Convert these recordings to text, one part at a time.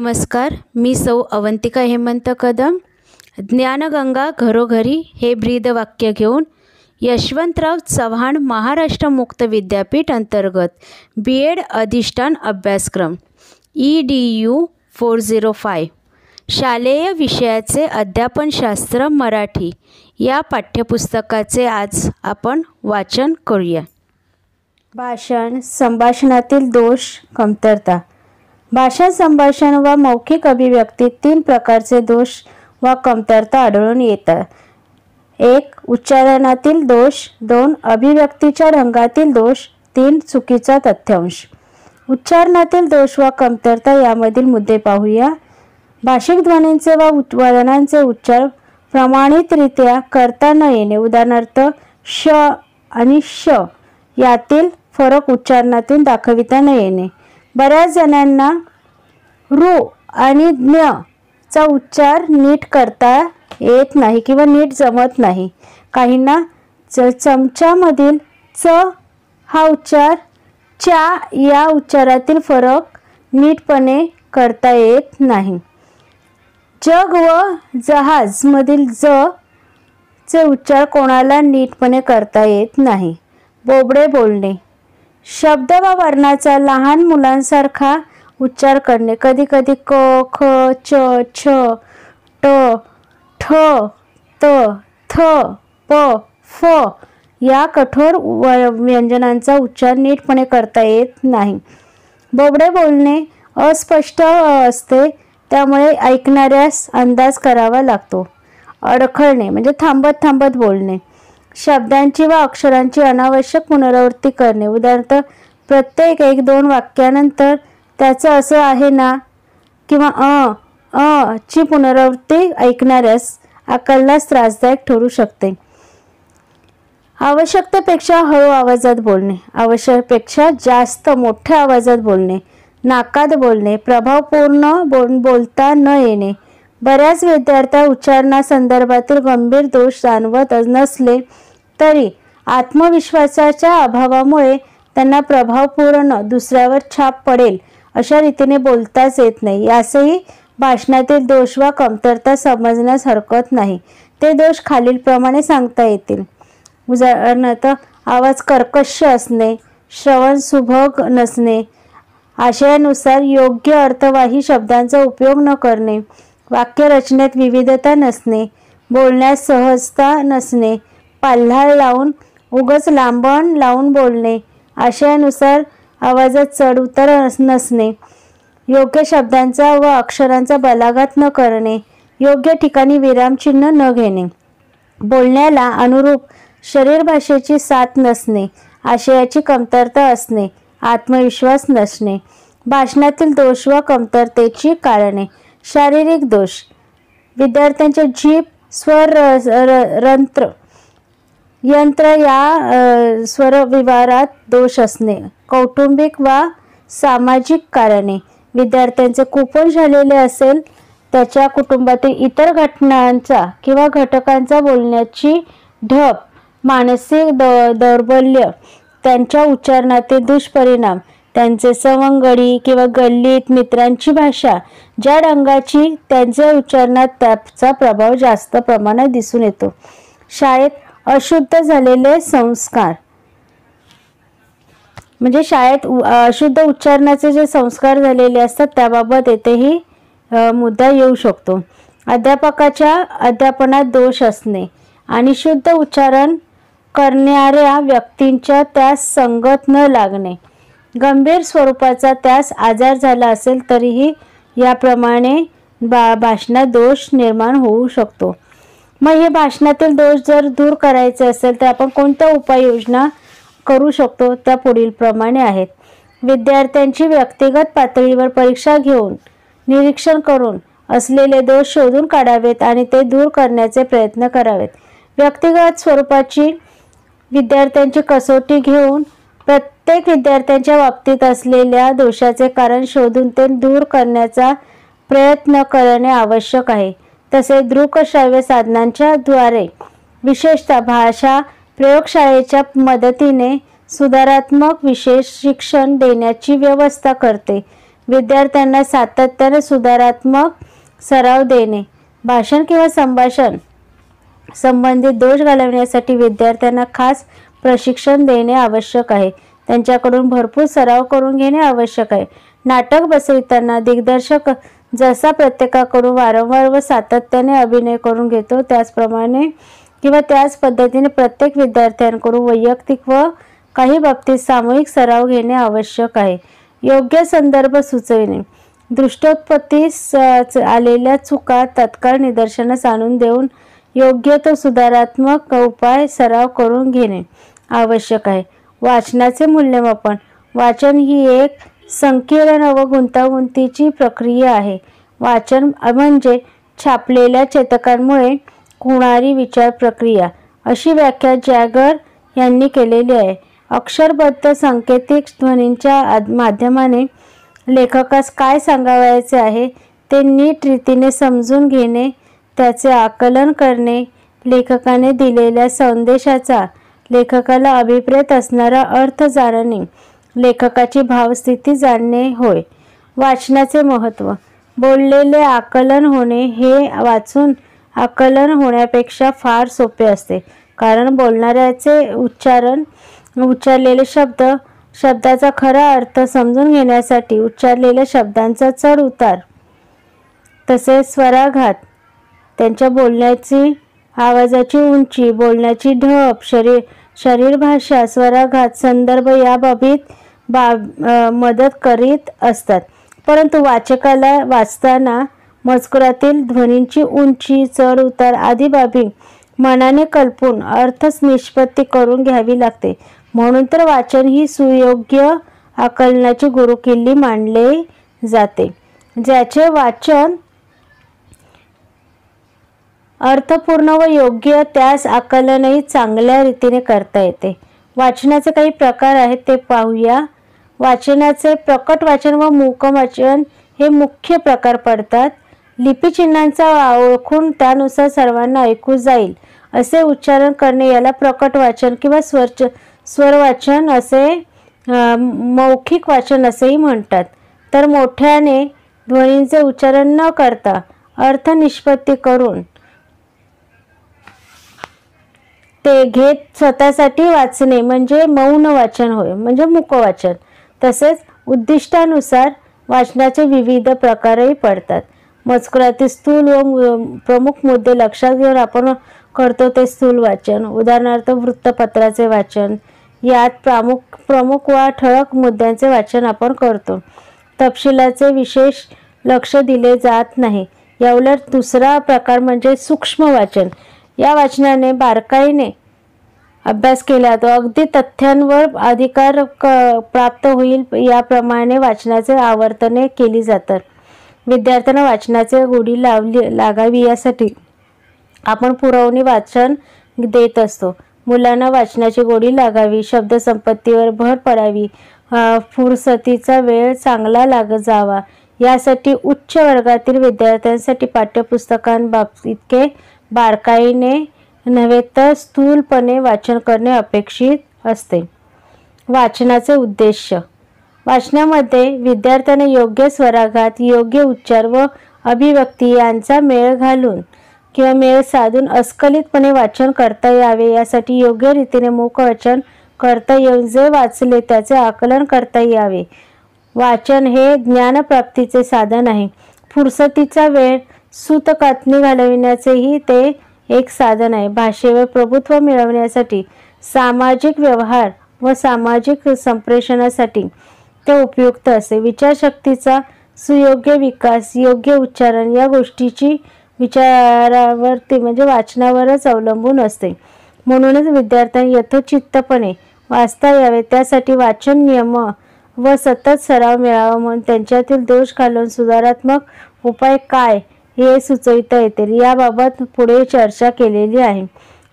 नमस्कार, मी सौ अवंतिका हेमंत कदम. ज्ञानगंगा घरोघरी हे ब्रीदवाक्य घेऊन यशवंतराव चव्हाण महाराष्ट्र मुक्त विद्यापीठ अंतर्गत BEd अधिष्ठान अभ्यासक्रम EDU 405 शालेय विषयाचे अध्यापनशास्त्र मराठी या पाठ्यपुस्तकाचे आज आपण वाचन करूया. भाषण संभाषणातील दोष कमतरता. भाषण संभाषण व मौखिक अभिव्यक्तीत 3 प्रकारचे दोष व कमतरता आढळून येतात. 1. उच्चारणातील दोष. 2. अभिव्यक्तीच्या ढंगातील दोष. 3. चुकीचा तथ्यांश. उच्चारणातील दोष व कमतरता यामधील मुद्दे पाहूया. भाषिक ध्वनींचे व वळणांचे उच्चार प्रमाणितरित्या करता न येणे. उदाहरणार्थ श आणि श यातील फरक उच्चारणातून दाखविता न येणे. बऱ्याच जणांना ऋ आणि ज्ञ चा उच्चार नीट करता येत नाही किंवा नीट जमत नाही. काहींना चमच्यामधील च हा उच्चार च्या या उच्चारातील फरक नीटपणे करता येत नाही. जग व जहाज मधील ज चे उच्चार कोणाला नीटपणे करता येत नाही. बोबडे बोलणे. शब्द व वर्णाचा लहान मुलांसारखा उच्चार करणे. कधी कधी क, ख, च, छ, ट, ठ, त, थ, प, फ या कठोर व्यंजनांचा उच्चार नीटपणे करता येत नाही. बोबडे बोलणे अस्पष्ट असते, त्यामुळे ऐकणाऱ्यास अंदाज करावा लागतो. अडखळणे म्हणजे थांबत थांबत बोलणे. शब्दांची व अक्षरांची अनावश्यक पुनरावृत्ती करणे. उदाहरणार्थ प्रत्येक 1-2 वाक्यानंतर त्याचं असं आहे ना किंवा ची पुनरावृत्ती ऐकणाऱ्यास अकलनास त्रासदायक ठरू शकते. आवश्यकतेपेक्षा हळू आवाजात बोलणे. आवश्यकतेपेक्षा जास्त मोठ्या आवाजात बोलणे. नाकात बोलणे. प्रभावपूर्ण बोलता न येणे. बऱ्याच विद्यार्थ्यांना उच्चारणासंदर्भातील गंभीर दोष जाणवत नसले तरी आत्मविश्वासाच्या अभावामुळे त्यांना प्रभावपूर्ण दुसऱ्यावर छाप पडेल अशा रीतीने बोलताच येत नाही. यासही भाषणातील दोष वा कमतरता समजण्यास हरकत नाही. ते दोष खालीलप्रमाणे सांगता येतील. उदाहरणार्थ आवाज कर्कश असणे. श्रवण सुभग नसणे. आशयानुसार योग्य अर्थवाही शब्दांचा उपयोग न करणे. वाक्यरचनेत विविधता नसणे. बोलण्यास सहजता नसणे. पाल्हाळ लावून उगाच लांबण लावून बोलणे. आशयानुसार आवाजात चढ उतार नसणे. योग्य शब्दांचा व अक्षरांचा बलाघात न करणे. योग्य ठिकाणी विरामचिन्ह न घेणे. बोलण्याला अनुरूप शरीर भाषेची साथ नसणे. आशयाची कमतरता असणे. आत्मविश्वास नसणे. भाषणातील दोष व कमतरतेची कारणे. शारीरिक दोष. विद्यार्थ्यांचे जीभ स्वर यंत्र या स्वरविवारात दोष असणे. कौटुंबिक वा सामाजिक कारणे. विद्यार्थ्यांचे कुपोषण झालेले असेल त्याच्या कुटुंबातील इतर घटनांचा किंवा घटकांचा बोलण्याची ढब. मानसिक दौर्बल्य. त्यांच्या उच्चारणातील दुष्परिणाम. त्यांचे सवंगडी किंवा गल्लीत मित्रांची भाषा ज्या ढंगाची त्यांच्या उच्चारणात त्याचा प्रभाव जास्त प्रमाणात दिसून येतो. शाळेत अशुद्ध झालेले संस्कार म्हणजे शाळेत अशुद्ध उच्चारणाचे जे संस्कार झालेले असतात त्याबाबत येथेही मुद्दा येऊ शकतो. अध्यापकाच्या अध्यापनात दोष असणे आणि शुद्ध उच्चारण करणाऱ्या व्यक्तींच्या त्यास संगत न लागणे. गंभीर स्वरूपाचा त्यास आजार झाला असेल तरीही याप्रमाणे भाषणात दोष निर्माण होऊ शकतो. मग हे भाषणातील दोष जर दूर करायचे असेल तर आपण कोणत्या उपाययोजना करू शकतो त्या पुढील प्रमाणे आहेत. विद्यार्थ्यांची व्यक्तिगत पातळीवर परीक्षा घेऊन निरीक्षण करून असलेले दोष शोधून काढावेत आणि ते दूर करण्याचे प्रयत्न करावेत. व्यक्तिगत स्वरूपाची विद्यार्थ्यांची कसोटी घेऊन प्रत्येक विद्यार्थ्यांच्या बाबतीत असलेल्या दोषाचे कारण शोधून ते दूर करण्याचा प्रयत्न करणे आवश्यक आहे. तसेच दृकश्राव्य साधनांच्या द्वारे विशेषतः भाषा प्रयोगशाळेच्या मदतीने सुधारात्मक विशेष शिक्षण देण्याची व्यवस्था करते. विद्यार्थ्यांना सातत्याने सुधारात्मक सराव देणे. भाषण किंवा संभाषण संबंधित दोष घालवण्यासाठी विद्यार्थ्यांना खास प्रशिक्षण देणे आवश्यक आहे. त्यांच्याकडून भरपूर सराव करून घेणे आवश्यक आहे. नाटक बसविताना दिग्दर्शक जसा प्रत्येकाकडून वारंवार व सातत्याने अभिनय करून घेतो त्याचप्रमाणे किंवा त्याच पद्धतीने प्रत्येक विद्यार्थ्यांकडून वैयक्तिक व काही बाबतीत सामूहिक सराव घेणे आवश्यक आहे. योग्य संदर्भ सुचविणे. दृष्टोत्पत्तीस आलेल्या चुका तत्काळ निदर्शनास आणून देऊन योग्य तो सुधारात्मक उपाय सराव करून घेणे आवश्यक आहे. वाचनाचे मूल्यमापन. वाचन ही एक संकीर्ण व गुंतागुंतीची प्रक्रिया आहे. वाचन म्हणजे छापलेल्या चेतकांमुळे होणारी विचार प्रक्रिया, अशी व्याख्या जॅगर यांनी केलेली आहे. अक्षरबद्ध सांकेतिक ध्वनींच्या माध्यमाने लेखकास काय सांगावयाचे आहे ते नीट रीतीने समजून घेणे, त्याचे आकलन करणे, लेखकाने दिलेल्या संदेशाचा लेखकाला अभिप्रेत असणारा अर्थ जाणणे, लेखकाची भावस्थिती जाणणे होय. वाचनाचे महत्त्व. बोललेले आकलन होणे हे वाचून आकलन होण्यापेक्षा फार सोपे असते. कारण बोलणाऱ्याचे उच्चारलेले शब्दाचा खरा अर्थ समजून घेण्यासाठी उच्चारलेल्या शब्दांचा चढ उतार तसेच स्वराघात, त्यांच्या बोलण्याची आवाजाची उंची, बोलण्याची ढब, शरीर भाषा, स्वराघात, संदर्भ या बाबीत मदत करीत असतात. परंतु वाचकाला वाचताना मजकुरातील ध्वनींची उंची, चढ उतार आदी बाबी मनाने कल्पून अर्थ निष्पत्ती करून घ्यावी लागते. म्हणून तर वाचन ही सुयोग्य आकलनाची गुरुकिल्ली मानले जाते. ज्याचे वाचन अर्थपूर्ण व योग्य त्यास आकलनही चांगल्या रीतीने करता येते. वाचनाचे काही प्रकार आहेत ते पाहूया. वाचनाचे प्रकट वाचन व मूक वाचन हे मुख्य प्रकार पडतात. लिपीचिन्हांचा ओळखून त्यानुसार सर्वांना ऐकू जाईल असे उच्चारण करणे याला प्रकट वाचन किंवा स्वरवाचन असे मौखिक वाचन असेही म्हणतात. तर मोठ्याने ध्वनींचे उच्चारण न करता अर्थ निष्पत्ती करून ते घेत स्वतःसाठी वाचणे म्हणजे मौन वाचन होय, म्हणजे मुकवाचन. तसेच उद्दिष्टानुसार वाचनाचे विविध प्रकारही पडतात. मजकुरातील स्थूल व प्रमुख मुद्दे लक्षात घेऊन आपण करतो ते स्थूल वाचन. उदाहरणार्थ वृत्तपत्राचे वाचन, यात प्रमुख वा ठळक मुद्द्यांचे वाचन आपण करतो. तपशिलाचे विशेष लक्ष दिले जात नाही. याउलट दुसरा प्रकार म्हणजे सूक्ष्म वाचन. या वाचनाने बारकाईने अभ्यास केला तो अगदी तथ्यांवर अधिकार प्राप्त होईल याप्रमाणे वाचनाचे आवर्तने केली जातात. विद्यार्थ्यांना वाचनाचे गोडी लागावी यासाठी आपण पुरवणी वाचन देत असतो. मुलांना वाचनाची गोडी लागावी, शब्दसंपत्तीवर भर पडावी, फुरसतीचा वेळ चांगला लागत जावा यासाठी उच्च वर्गातील विद्यार्थ्यांसाठी पाठ्यपुस्तकांबाबत इतके बारकाईने नव्हे तर स्थूलपणे वाचन करणे अपेक्षित असते. वाचनाचे उद्देश. वाचनामध्ये विद्यार्थ्यांना योग्य स्वराघात, योग्य उच्चार व अभिव्यक्ती यांचा मेळ घालून किंवा मेळ साधून अस्खलितपणे वाचन करता यावे यासाठी योग्य रीतीने मूक वाचन करता येऊन जे वाचले त्याचे आकलन करता यावे. वाचन हे ज्ञानप्राप्तीचे साधन आहे. फुरसतीचा वेळ सूतकातनी घालविण्याचेही ते एक साधन आहे. भाषेवर प्रभुत्व मिळवण्यासाठी, सामाजिक व्यवहार व सामाजिक संप्रेषणासाठी ते उपयुक्त असते. विचारशक्तीचा सुयोग्य विकास, योग्य उच्चारण या गोष्टीची विचारावरती म्हणजे वाचनावरच अवलंबून असते. म्हणूनच विद्यार्थ्यांनी यथोचितपणे वाचता यावे त्यासाठी वाचन नियम व सतत सराव मिळावा. म्हणून त्यांच्यातील दोष घालून सुधारात्मक उपाय काय हे सुचविता येतील याबाबत पुढे चर्चा केलेली आहे.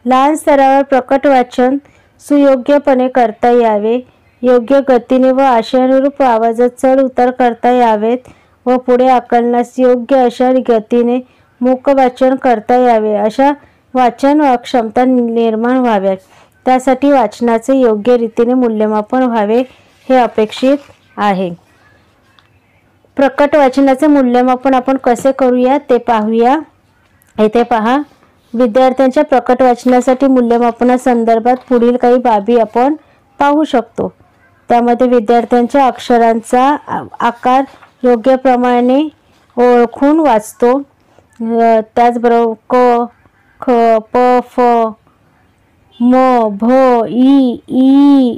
लहान स्तरावर प्रकट वाचन सुयोग्यपणे करता यावे, योग्य गतीने व आशयानुरूप आवाजात चढ उतार करता यावेत व पुढे आकलनास योग्य अशा गतीने मूक वाचन करता यावे. अशा वाचन क्षमता निर्माण व्हाव्यात. त्यासाठी वाचनाचे योग्य रीतीने मूल्यमापन व्हावे हे अपेक्षित आहे. प्रकट वाचनाचे मूल्यमापन आपण कसे करूया ते पाहूया. येथे पहा, विद्यार्थ्यांच्या प्रकट वाचनासाठी मूल्यमापनासंदर्भात पुढील काही बाबी आपण पाहू शकतो. त्यामध्ये विद्यार्थ्यांच्या अक्षरांचा आकार योग्य प्रमाणे ओळखून वाचतो. त्याचबरोबर क, ख, प, फ, म, भ, ई,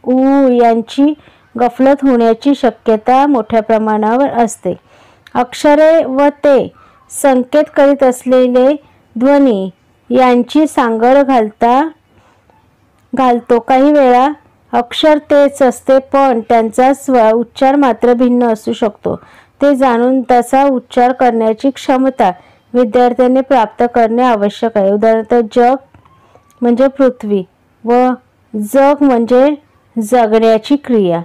उ यांची गफलत होण्याची शक्यता मोठ्या प्रमाणावर असते. अक्षरे व ते संकेत करीत असलेले ध्वनी यांची सांगड घालतो. काही वेळा अक्षर तेच असते पण त्यांचा उच्चार मात्र भिन्न असू शकतो. ते जाणून तसा उच्चार करण्याची क्षमता विद्यार्थ्यांनी प्राप्त करणे आवश्यक आहे. उदाहरणार्थ, जग म्हणजे पृथ्वी व जग म्हणजे जगण्याची क्रिया.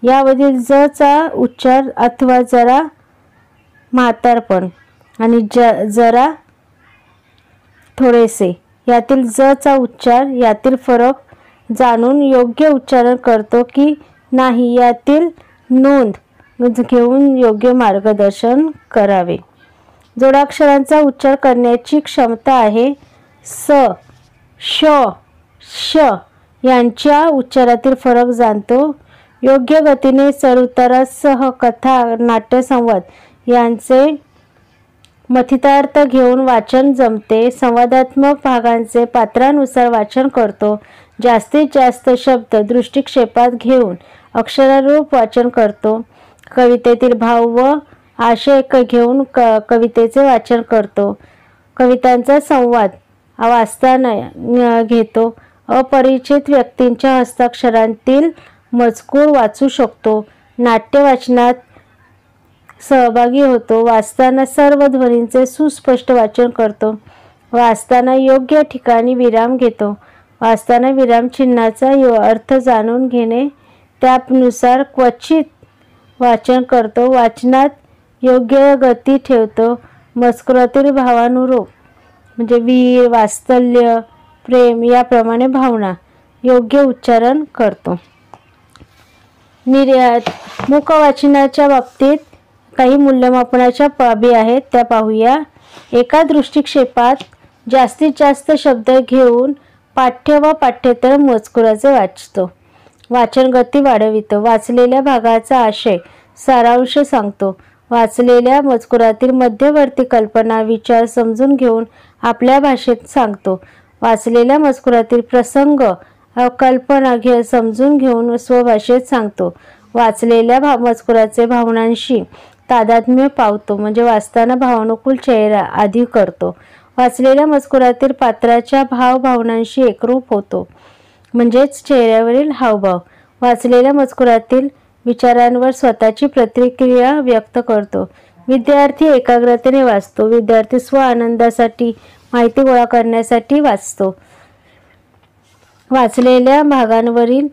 यामधील ज चा उच्चार अथवा जरा म्हातारपण आणि जरा थोडेसे यातील ज चा उच्चार यातील फरक जाणून योग्य उच्चारण करतो की नाही यातील नोंद घेऊन योग्य मार्गदर्शन करावे. जोडाक्षरांचा उच्चार करण्याची क्षमता आहे. स, श, श यांच्या उच्चारातील फरक जाणतो. योग्य गतीने चढउतारासह कथा, नाट्यसंवाद यांचे मथितार्थ घेऊन वाचन जमते. संवादात्मक भागांचे पात्रानुसार वाचन करतो. जास्तीत जास्त शब्द दृष्टिक्षेपात घेऊन अक्षरारूप वाचन करतो. कवितेतील भाव व आशय घेऊन कवितेचे वाचन करतो. कवितांचा संवाद वाचताना घेतो. अपरिचित व्यक्तींच्या हस्ताक्षरांतील मजकूर वाचू शकतो. नाट्य वाचनात सहभागी होतो. वाचताना सर्व ध्वनींचे सुस्पष्ट वाचन करतो. वाचताना योग्य ठिकाणी विराम घेतो. वाचताना विरामचिन्हाचा अर्थ जाणून घेणे त्यानुसार क्वचित वाचन करतो. वाचनात योग्य गती ठेवतो. मजकुरातील भावानुरूप म्हणजे वीर, वात्सल्य, प्रेम याप्रमाणे भावना योग्य उच्चारण करतो. मुखवाचनाच्या बाबतीत काही मूल्यमापनाच्या बाबी आहेत त्या पाहूया. एका दृष्टिक्षेपात जास्तीत जास्त शब्द घेऊन पाठ्य व पाठ्येतर मजकुराचे वाचतो. वाचन गती वाढवितो. वाचलेल्या भागाचा आशय सारांश सांगतो. वाचलेल्या मजकुरातील मध्यवर्ती कल्पना विचार समजून घेऊन आपल्या भाषेत सांगतो. वाचलेल्या मजकुरातील प्रसंग कल्पना समजून घेऊन स्वभाषेत सांगतो. वाचलेल्या मजकुराचे भावनांशी तादात्म्य पावतो म्हणजे वाचताना भावानुकूल चेहरा आधी करतो. वाचलेल्या मजकुरातील पात्राच्या भावनांशी एकरूप होतो म्हणजेच चेहऱ्यावरील हावभाव. वाचलेल्या मजकुरातील विचारांवर स्वतःची प्रतिक्रिया व्यक्त करतो. विद्यार्थी एकाग्रतेने वाचतो. विद्यार्थी स्व आनंदासाठी, माहिती गोळा करण्यासाठी वाचतो. वाचलेल्या भागांवरील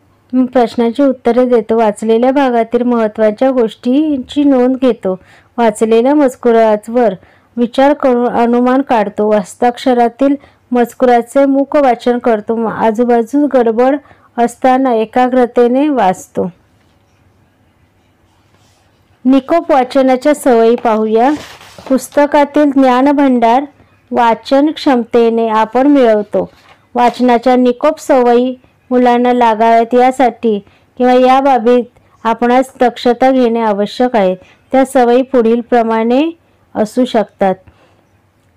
प्रश्नांची उत्तरे देतो. वाचलेल्या भागातील महत्त्वाच्या गोष्टींची नोंद घेतो. वाचलेल्या मजकुरावर विचार करून अनुमान काढतो. हस्ताक्षरातील मजकुराचे मुख वाचन करतो. आजूबाजूस गडबड असताना एकाग्रतेने वाचतो. निकोप वाचनाच्या सवयी पाहूया. पुस्तकातील ज्ञानभंडार वाचन क्षमतेने आपण मिळवतो. वाचनाच्या निकोप सवयी मुलांना लागाव्यात यासाठी किंवा या बाबीत आपणास दक्षता घेणे आवश्यक आहे. त्या सवयी पुढील प्रमाणे असू शकतात.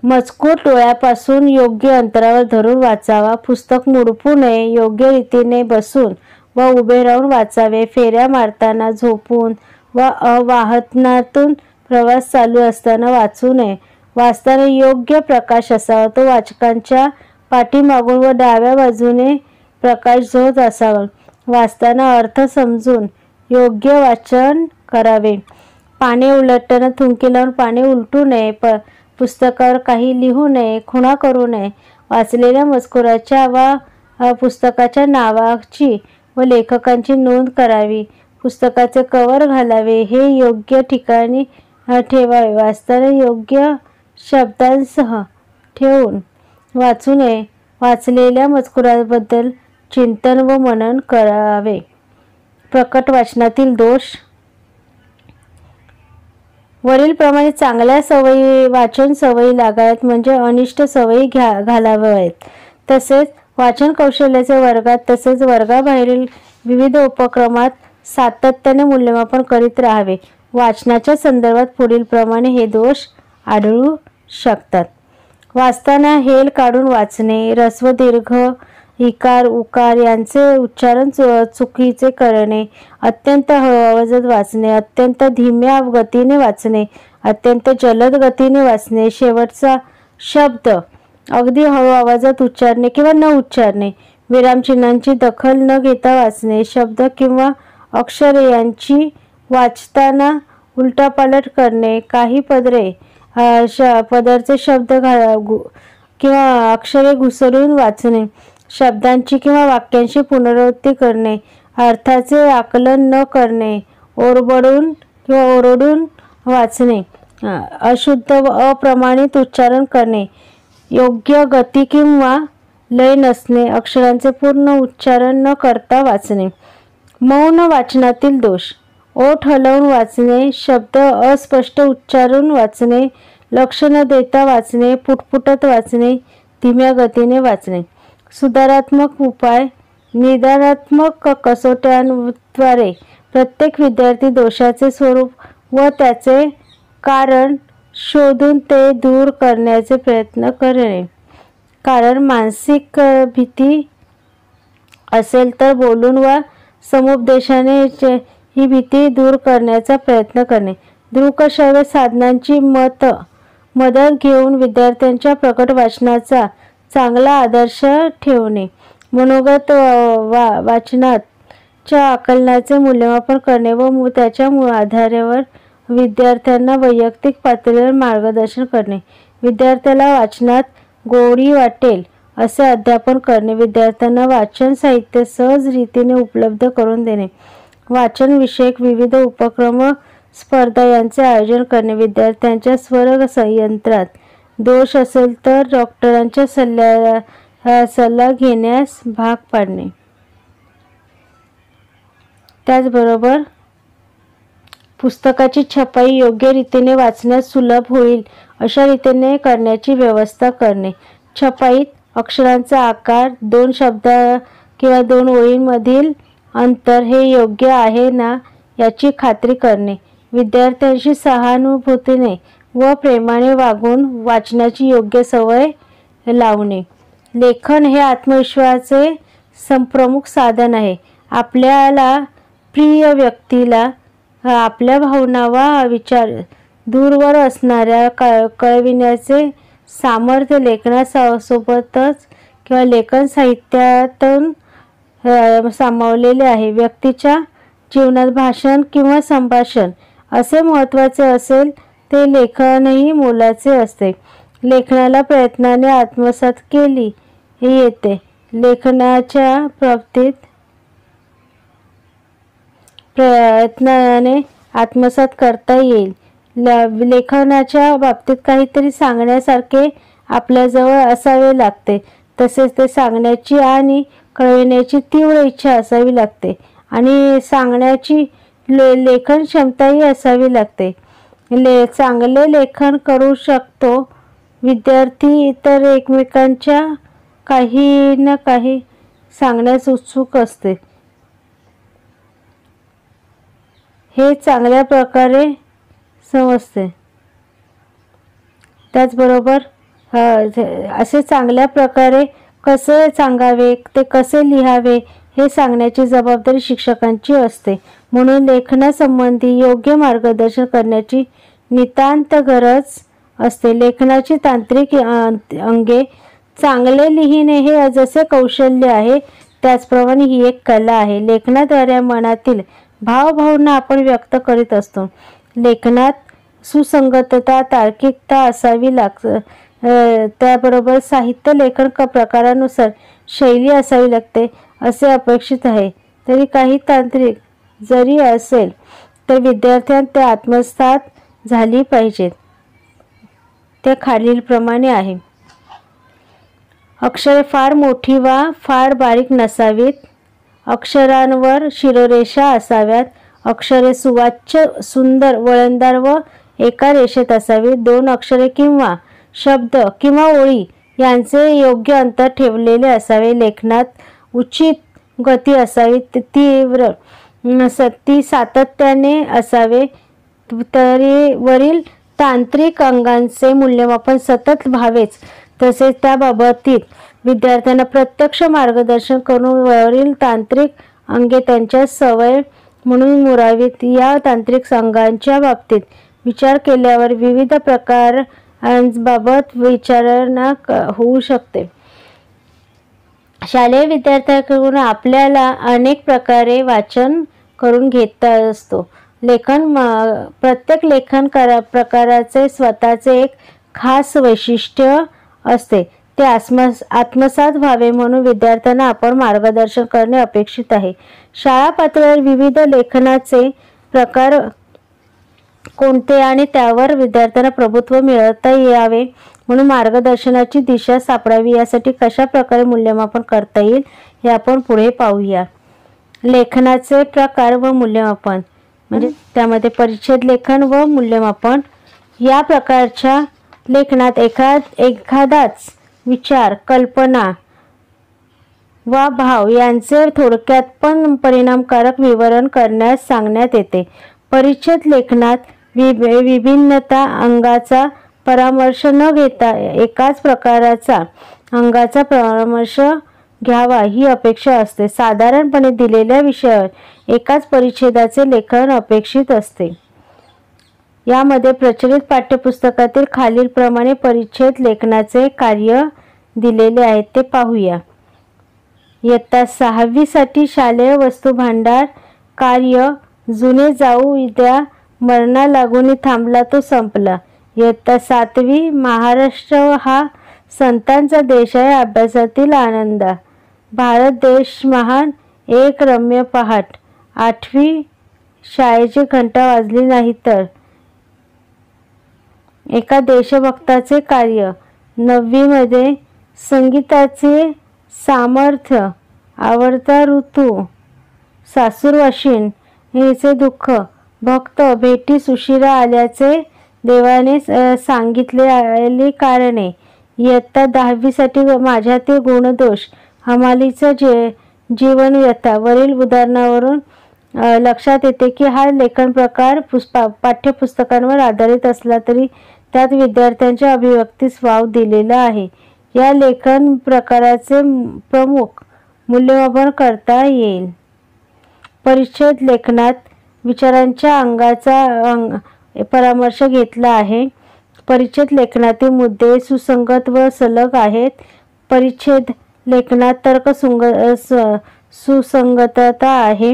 मजकूर डोळ्यापासून योग्य अंतरावर धरून वाचावा. पुस्तक मुडपू नये. योग्य रीतीने बसून व उभे राहून वाचावे. फेऱ्या मारताना, झोपून व वाहनातून प्रवास चालू असताना वाचू नये. वाचताना योग्य प्रकाश असावा. तो वाचकांच्या पाठीमागून व डाव्या बाजूने प्रकाश झोत असावा. वाचताना अर्थ समजून योग्य वाचन करावे. पाने उलटताना थुंकी लावून पाने उलटू नये. पुस्तकावर काही लिहू नये. खुणा करू नये. वाचलेल्या मजकुराच्या व पुस्तकाच्या नावाची व लेखकांची नोंद करावी. पुस्तकाचे कव्हर घालावे. हे योग्य ठिकाणी ठेवावे. वाचताना योग्य शब्दांसह ठेवून वाचू नये. वाचलेल्या मजकुराबद्दल चिंतन व मनन करावे. प्रकट वाचनातील दोष. वरीलप्रमाणे चांगल्या सवयी वाचन सवयी लागाव्यात म्हणजे अनिष्ट सवयी घालाव्यात. तसेच वाचन कौशल्याचे वर्गात तसेच वर्गाबाहेरील विविध उपक्रमात सातत्याने मूल्यमापन करीत राहावे. वाचनाच्या संदर्भात पुढीलप्रमाणे हे दोष आढळू शकतात. वाचताना हेल काढून वाचणे, ऱ्हस्व दीर्घ इकार उकार यांचे उच्चारण चुकीचे करणे, अत्यंत हळू आवाजात वाचणे, अत्यंत धीम्या गतीने वाचणे, अत्यंत जलद गतीने वाचणे, शेवटचा शब्द अगदी हळू आवाजात उच्चारणे किंवा न उच्चारणे, विरामचिन्हांची दखल न घेता वाचणे, शब्द किंवा अक्षरे यांची वाचताना उलटापालट करणे, काही पदरचे शब्द किंवा अक्षरे घुसरून वाचणे, शब्दांची किंवा वाक्यांची पुनरावृत्ती करणे, अर्थाचे आकलन न करणे, ओरबडून किंवा ओरडून वाचणे, अशुद्ध व अप्रमाणित उच्चारण करणे, योग्य गती किंवा लय नसणे, अक्षरांचे पूर्ण उच्चारण न करता वाचणे. मौन वाचनातील दोष: ओठ हलवून वाचणे, शब्द अस्पष्ट उच्चारून वाचणे, लक्ष न देता वाचणे, पुटपुटत वाचणे, धीम्या गतीने वाचणे. सुधारात्मक उपाय: निदानात्मक कसोट्यांद्वारे प्रत्येक विद्यार्थी दोषाचे स्वरूप व त्याचे कारण शोधून ते दूर करण्याचे प्रयत्न करणे. कारण मानसिक भीती असेल तर बोलून वा समुपदेशाने ही भीती दूर करण्याचा प्रयत्न करणे. दृकश्राव्य साधनांची मदत घेऊन विद्यार्थ्यांच्या प्रकट वाचनाचा चांगला आदर्श ठेवणे. मनोगत वाचनाच्या आकलनाचे मूल्यमापन करणे व त्याच्या आधारावर विद्यार्थ्यांना वैयक्तिक पातळीवर मार्गदर्शन करणे. विद्यार्थ्याला वाचनात गोडी वाटेल असे अध्यापन करणे. विद्यार्थ्यांना वाचन साहित्य सहज रीतीने उपलब्ध करून देणे. वाचन विषयक विविध उपक्रम स्पर्धा यांचे आयोजन करणे. विद्यार्थ्यांच्या स्वर संयंत्रात दोष असेल तर डॉक्टरांच्या सल्ला घेण्यास भाग पाडणे. त्याचबरोबर पुस्तकाची छपाई योग्य रीतीने वाचण्यास सुलभ होईल अशा रीतीने करण्याची व्यवस्था करणे. छपाईत अक्षरांचा आकार, 2 शब्द किंवा 2 ओळींमधील अंतर हे योग्य आहे ना याची खात्री करणे. विद्यार्थ्यांशी सहानुभूतीने व प्रेमाने वागून वाचनाची योग्य सवय लावणे. लेखन हे आत्मविश्वासाचे प्रमुख साधन आहे. आपल्याला प्रिय व्यक्तीला आपल्या भावना वा विचार दूरवर असणाऱ्या कळविण्याचे सामर्थ्य लेखनासोबतच किंवा लेखन साहित्यातून सामावलेले आहे. व्यक्तीच्या जीवनात भाषण किंवा संभाषण असे महत्त्वाचे असेल ते लेखनही मोलाचे असते. लेखनाला प्रयत्नाने आत्मसात केली येते. लेखनाच्या बाबतीत प्रयत्नाने आत्मसात करता येईल. लेखनाच्या बाबतीत काहीतरी सांगण्यासारखे आपल्याजवळ असावे लागते. तसेच ते सांगण्याची आणि कळविण्याची तीव्र इच्छा असावी लागते आणि सांगण्याची लेखन क्षमताही असावी लागते. चांगले लेखन करू शकतो विद्यार्थी तर एकमेकांच्या काही ना काही सांगण्यास उत्सुक असते. हे चांगल्या प्रकारे समजते. त्याचबरोबर असे चांगल्या प्रकारे कसे सांगावे, ते कसे लिहावे हे सांगण्याची जबाबदारी शिक्षकांची असते. म्हणून लेखनासंबंधी योग्य मार्गदर्शन करण्याची नितांत गरज असते. लेखनाची तांत्रिक अंगे: चांगले लिहिणे हे जसे कौशल्य आहे त्याचप्रमाणे ही एक कला आहे. लेखनाद्वारे मनातील भावभावना आपण व्यक्त करीत असतो. लेखनात सुसंगतता, तार्किकता असावी लागते. त्याबरोबर साहित्य लेखन प्रकारानुसार शैली असावी लागते असे अपेक्षित आहे. तरी काही तांत्रिक जरी असेल तर विद्यार्थ्यांना ते आत्मसात झाली पाहिजेत. ते खालीलप्रमाणे आहे. अक्षरे फार मोठी वा फार बारीक नसावीत. अक्षरांवर शिरोरेषा असाव्यात. अक्षरे सुवाच्य, सुंदर, वळणदार व एका रेषेत असावी. 2 अक्षरे किंवा शब्द किंवा ओळी यांचे योग्य अंतर ठेवलेले असावे. लेखनात उचित गती असावी. तीव्र ती सातत्याने असावे. वरील तांत्रिक अंगांचे मूल्यमापन सतत व्हावेच. तसेच त्याबाबतीत विद्यार्थ्यांना प्रत्यक्ष मार्गदर्शन करून वरील तांत्रिक अंगे त्यांच्या सवय म्हणून मुरावीत. या तांत्रिक अंगांच्या बाबतीत विचार केल्यावर विविध प्रकारांबाबत विचारणा होऊ शकते. शालेय विद्यार्थ्यांकडून आपल्याला अनेक प्रकारे वाचन करून घेता असतो. प्रत्येक लेखन प्रकाराचे स्वतःचे एक खास वैशिष्ट्य असते. ते आत्मसात व्हावे म्हणून विद्यार्थ्यांना आपण मार्गदर्शन करणे अपेक्षित आहे. शाळा पातळीवर विविध लेखनाचे प्रकार कोणते आणि त्यावर विद्यार्थ्यांना प्रभुत्व मिळवता यावे म्हणून मार्गदर्शनाची दिशा सापडावी. यासाठी कशा प्रकारे मूल्यमापन करता येईल हे आपण पुढे पाहूया. लेखनाचे प्रकार व मूल्यमापन म्हणजे त्यामध्ये परिच्छेद लेखन व मूल्यमापन. या प्रकारच्या लेखनात एखादाच विचार, कल्पना वा भाव यांचे थोडक्यात पण परिणामकारक विवरण करण्यास सांगण्यात येते. परिच्छेद लेखनात विभिन्नता अंगाचा परामर्श न घेता एकाच प्रकाराचा अंगाचा परामर्श घ्यावा ही अपेक्षा असते. साधारणपणे दिलेल्या विषयावर एकाच परिच्छेदाचे लेखन अपेक्षित असते. यामध्ये प्रचलित पाठ्यपुस्तकातील खालीलप्रमाणे परिच्छेद लेखनाचे कार्य दिलेले आहेत ते पाहूया. इयत्ता 6वी साठी शालेय वस्तू भांडार कार्य जुने जाऊ द्या मरणा लागून थांबला तो संपला. इयत्ता 7वी महाराष्ट्र हा संतांचा देश आहे अभ्यासातील आनंद. भारत देश महान एक रम्य पहाट. 8वी शाळेची घंटा वाजली नाही तर एका देशभक्ताचे कार्य. 9वी मध्ये संगीताचे सामर्थ्य. आवडता ऋतू सासूरवाशीण हिचे दुःख. भक्त भेटीस उशिरा आल्याचे देवाने सांगितलेली कारणे. इयत्ता 10वी साठी माझ्यातील गुणदोष. हमालीचा जीवन व्यथा. वरील उदाहरणावरून लक्षात येते की हा लेखन प्रकार पाठ्यपुस्तकांवर आधारित असला तरी त्यात विद्यार्थ्यांच्या अभिव्यक्तीस वाव दिलेला आहे. या लेखन प्रकाराचे प्रमुख मूल्यमापन करता येईल. परिच्छेद लेखनात विचारांच्या अंगाचा परामर्श घेतला आहे. परिच्छेद लेखनातील मुद्दे सुसंगत व सलग आहेत. परिच्छेद लेखनात सुसंगतता आहे.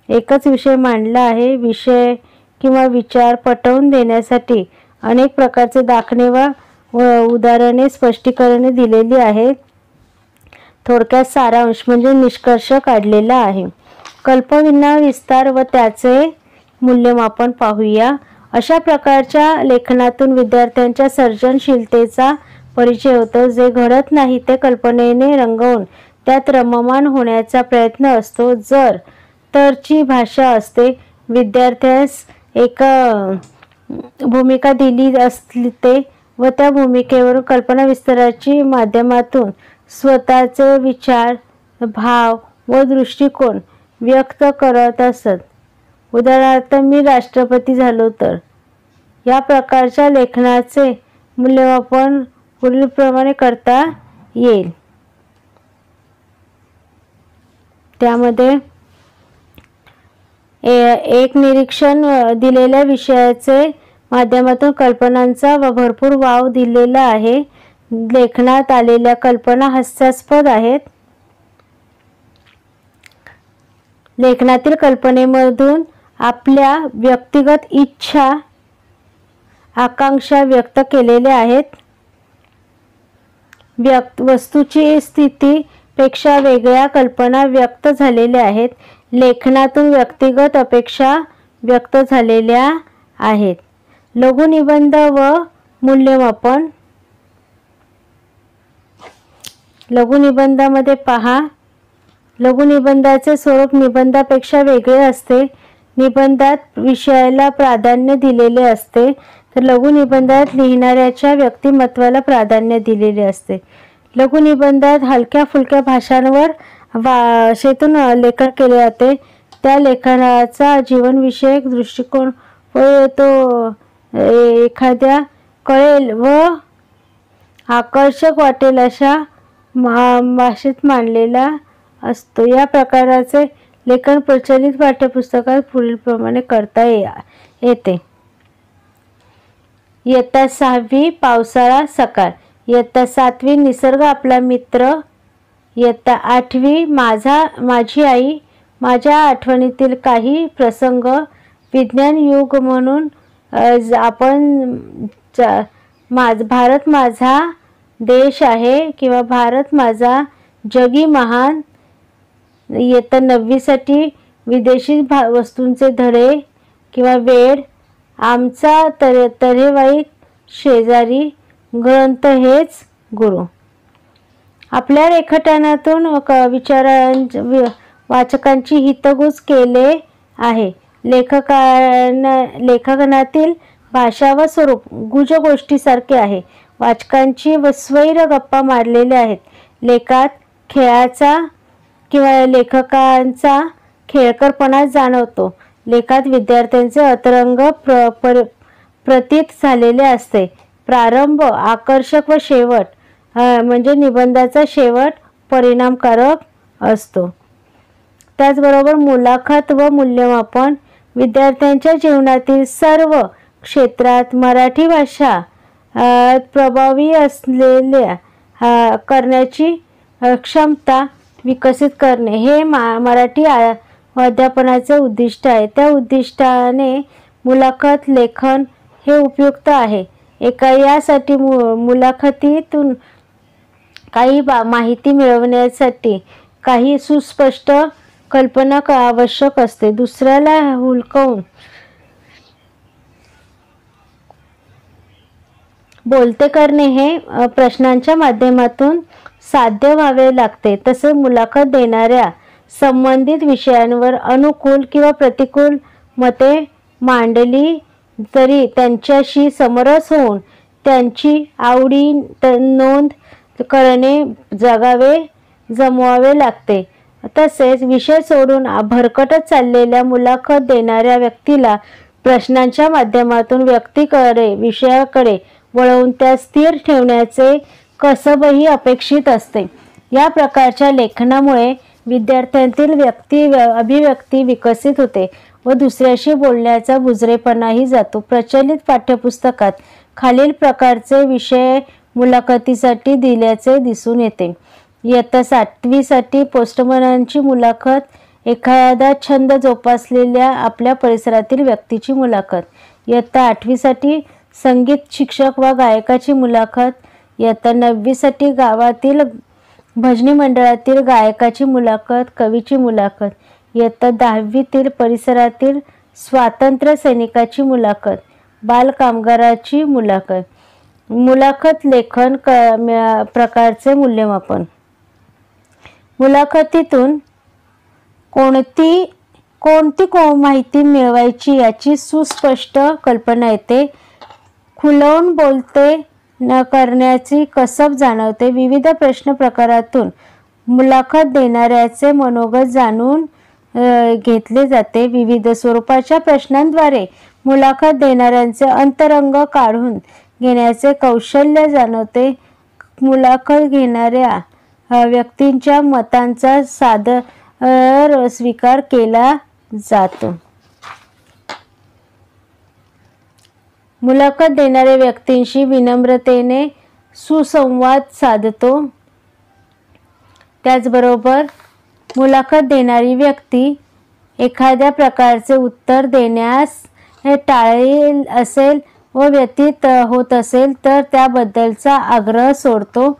एकच विषय मांडला आहे. विषय किंवा विचार पटवून देण्यासाठी अनेक प्रकारचे दाखले व उदाहरणे स्पष्टीकरणे दिलेली आहेत. थोडक्यात सारांश म्हणजे निष्कर्ष काढलेला आहे. कल्पना विस्तार व त्याचे मूल्यमापन पाहूया. अशा प्रकारच्या लेखनातून विद्यार्थ्यांच्या सर्जनशीलतेचा परिचय होतो. जे घडत नाही ते कल्पनेने रंगवून त्यात रममाण होण्याचा प्रयत्न असतो. जर तरची भाषा असते. विद्यार्थ्यास एक भूमिका दिली असते व त्या भूमिकेवरून कल्पना विस्ताराची माध्यमातून स्वतःचे विचार, भाव व दृष्टिकोन व्यक्त करत असत. उदाहरणार्थ मी राष्ट्रपती झालो तर. या प्रकारच्या लेखनाचे मूल्यमापन पुढीलप्रमाणे करता येईल. त्यामध्ये एक निरीक्षण दिलेल्या विषयाचे माध्यमातून कल्पनांचा व भरपूर वाव दिलेला आहे. लेखनात आलेल्या कल्पना हास्यास्पद आहेत. लेखनातील कल्पनेमधून आपल्या व्यक्तिगत इच्छा आकांक्षा व्यक्त केलेल्या आहेत. वस्तूची स्थितीपेक्षा वेगळ्या कल्पना व्यक्त झालेल्या आहेत. लेखनातून व्यक्तिगत अपेक्षा व्यक्त झालेल्या आहेत. लघुनिबंध व मूल्यमापन. लघुनिबंधामध्ये पहा. लघुनिबंधाचे स्वरूप निबंधापेक्षा वेगळे असते. निबंधात विषयाला प्राधान्य दिलेले असते तर लघुनिबंधात लिहिणाऱ्याच्या व्यक्तिमत्वाला प्राधान्य दिलेले असते. लघुनिबंधात हलक्या फुलक्या भाषांवर भाषेतून लेखन केले जाते. त्या लेखनाचा जीवनविषयक दृष्टिकोन तो एखाद्या कळेल व आकर्षक वाटेल अशा भाषेत मांडलेला असतो. या प्रकाराचे लेखन प्रचलित पाठ्यपुस्तकात पुढीलप्रमाणे करता येते. इयत्ता 6वी पावसाळा सकाळ. इयत्ता 7वी निसर्ग आपला मित्र. इयत्ता 8वी माझी आई. माझ्या आठवणीतील काही प्रसंग. विज्ञान युग म्हणून आपण भारत माझा देश आहे किंवा भारत माझा जगी महान. इयत्ता 9वीसाठी विदेशी वस्तूंचे धडे किंवा वेळ. आमचा तऱ्हेवाईक शेजारी. ग्रंथ हेच गुरु. आपल्या रेखाटनातून वाचकांची हितगुज केले आहे. लेखनातील भाषा व स्वरूप गुज गोष्टीसारखे आहे. वाचकांची स्वैर गप्पा मारलेल्या आहेत. लेखात खेळाचा किंवा लेखकांचा खेळकरपणा जाणवतो. लेखात विद्यार्थ्यांचे अंतरंग प्रतीत झालेले असते. प्रारंभ आकर्षक व शेवट म्हणजे निबंधाचा शेवट परिणामकारक असतो. त्याचबरोबर मुलाखत व मूल्यमापन. विद्यार्थ्यांच्या जीवनातील सर्व क्षेत्रात मराठी भाषा प्रभावी असलेल्या करण्याची क्षमता विकसित करणे हे मराठी अध्यापनाचे उद्दिष्ट आहे. त्या उद्दिष्टाने मुलाखत लेखन हे उपयुक्त आहे. यासाठी मुलाखतीतून काही माहिती मिळवण्यासाठी काही सुस्पष्ट कल्पना आवश्यक असते. दुसऱ्याला हुलकवून बोलते करणे हे प्रश्नांच्या माध्यमातून साध्य व्हावे लागते. तसे मुलाखत देणाऱ्या संबंधित विषयांवर अनुकूल किंवा प्रतिकूल मते मांडली तरी त्यांच्याशी समरस होऊन त्यांची आवडी नोंद करणे जमवावे लागते. तसेच विषय सोडून भरकटत चाललेल्या मुलाखत देणाऱ्या व्यक्तीला प्रश्नांच्या माध्यमातून विषयाकडे वळवून त्या स्थिर ठेवण्याचे कसबही अपेक्षित असते. या प्रकारच्या लेखनामुळे विद्यार्थ्यांतील अभिव्यक्ती विकसित होते व दुसऱ्याशी बोलण्याचा बुजरेपणाही जातो. प्रचलित पाठ्यपुस्तकात खालील प्रकारचे विषय मुलाखतीसाठी दिल्याचे दिसून येते. इयत्ता 7वीसाठी पोस्टमनांची मुलाखत. एखादा छंद जोपासलेल्या आपल्या परिसरातील व्यक्तीची मुलाखत. इयत्ता 8वीसाठी संगीत शिक्षक व गायकाची मुलाखत. इयत्ता 9वीसाठी गावातील भजनी मंडळातील गायकाची मुलाखत, कवीची मुलाखत. इयत्ता 10वीतील परिसरातील स्वातंत्र्य सैनिकाची मुलाखत, बालकामगाराची मुलाखत. मुलाखत लेखन प्रकारचे मूल्यमापन. मुलाखतीतून कोणती माहिती मिळवायची याची सुस्पष्ट कल्पना येते. खुलवून बोलते करण्याची कसब जाणवते. विविध प्रश्न प्रकारातून मुलाखत देणाऱ्याचे मनोगत जाणून घेतले जाते. विविध स्वरूपाच्या प्रश्नांद्वारे मुलाखत देणाऱ्यांचे अंतरंग काढून घेण्याचे कौशल्य जाणवते. मुलाखत घेणाऱ्या व्यक्तींच्या मतांचा सादर स्वीकार केला जातो. मुलाखत देणाऱ्या व्यक्तींशी विनम्रतेने सुसंवाद साधतो. त्याचबरोबर मुलाखत देणारी व्यक्ती एखाद्या प्रकारचे उत्तर देण्यास टाळेल असेल व व्यतीत होत असेल तर त्याबद्दलचा आग्रह सोडतो.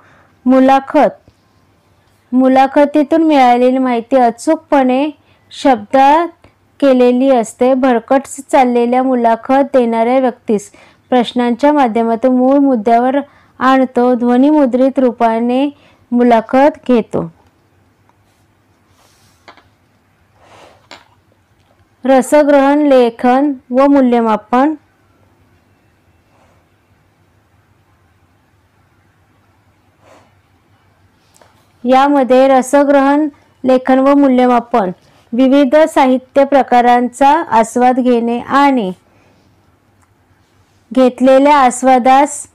मुलाखतीतून मिळालेली माहिती अचूकपणे शब्दात केलेली असते. भरकट चाललेल्या मुलाखत देणाऱ्या व्यक्तीस प्रश्नांच्या माध्यमातून मूळ मुद्द्यावर आणतो. ध्वनिमुद्रित रूपाने मुलाखत घेतो. रसग्रहण लेखन व मूल्यमापन. यामध्ये रसग्रहण, लेखन व मूल्यमापन, विविध साहित्य प्रकारांचा आस्वाद घेणे आणि घेतलेल्या आस्वादास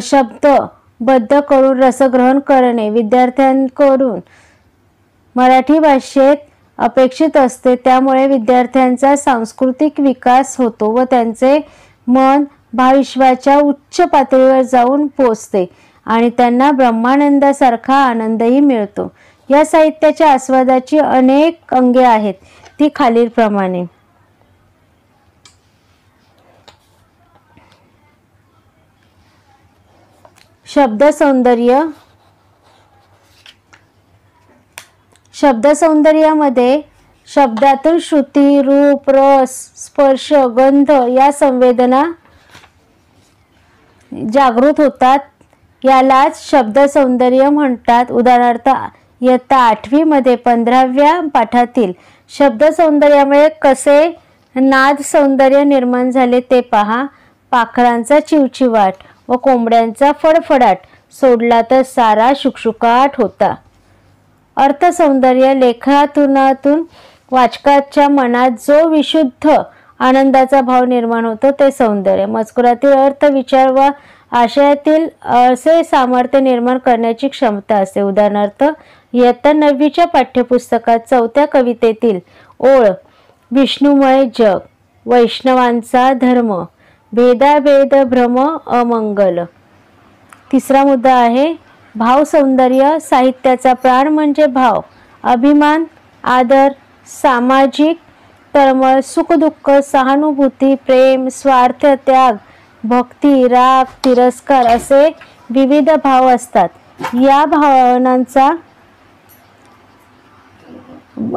शब्दबद्ध करून रसग्रहण करणे विद्यार्थ्यांकडून मराठी भाषेत अपेक्षित असते. त्यामुळे विद्यार्थ्यांचा सांस्कृतिक विकास होतो व त्यांचे मन भावविश्वाच्या उच्च पातळीवर जाऊन पोचते आणि त्यांना ब्रह्मानंदासारखा आनंदही मिळतो. या साहित्याच्या आस्वादाची अनेक अंगे आहेत, ती खालीलप्रमाणे. शब्दसौंदर्य. शब्दसौंदर्यामध्ये शब्दातून श्रुती, रूप, रस, स्पर्श, गंध या संवेदना जागृत होतात. यालाच शब्दसौंदर्य म्हणतात. उदाहरणार्थ इयत्ता 8वी मध्ये 15व्या पाठातील शब्दसौंदर्यामुळे कसे नाद सौंदर्य निर्माण झाले ते पहा. पाखरांचा चिवचिवाट व कोंबड्यांचा फडफडाट सोडला तर सारा शुकशुकाट होता. अर्थसौंदर्य. लेखनातून वाचकाच्या मनात जो विशुद्ध आनंदाचा भाव निर्माण होतो ते सौंदर्य. मजकुरातील अर्थ, विचार व आशयातील असे सामर्थ्य निर्माण करण्याची क्षमता असते. उदाहरणार्थ इयत्ता 9वीच्या पाठ्यपुस्तकात 4थ्या कवितेतील ओळ, विष्णुमय जग, वैष्णवांचा धर्म, भेदाभेद भ्रम अमंगल. तिसरा मुद्दा आहे भावसौंदर्य. साहित्याचा प्राण म्हणजे भाव, अभिमान, आदर, सामाजिक तळमळ, सुखदुःख, सहानुभूती, प्रेम, स्वार्थ, त्याग, भक्ती, राग, तिरस्कार असे विविध भाव असतात. या भावनांचा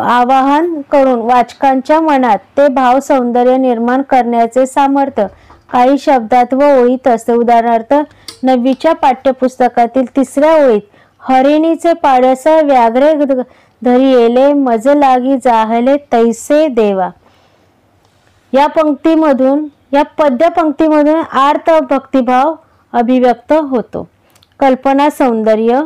आवाहन करून वाचकांच्या मनात ते भाव सौंदर्य निर्माण करण्याचे सामर्थ्य काही शब्दात व ओळीत असते. उदाहरणार्थ 9वीच्या पाठ्यपुस्तकातील 3ऱ्या ओळीत हरिणीचे पाडस व्याघ्रे धरी येले, मज लागी जाहले तैसे देवा. या पद्य पंक्तीमधून आर्त भक्तिभाव अभिव्यक्त होतो. कल्पना सौंदर्य.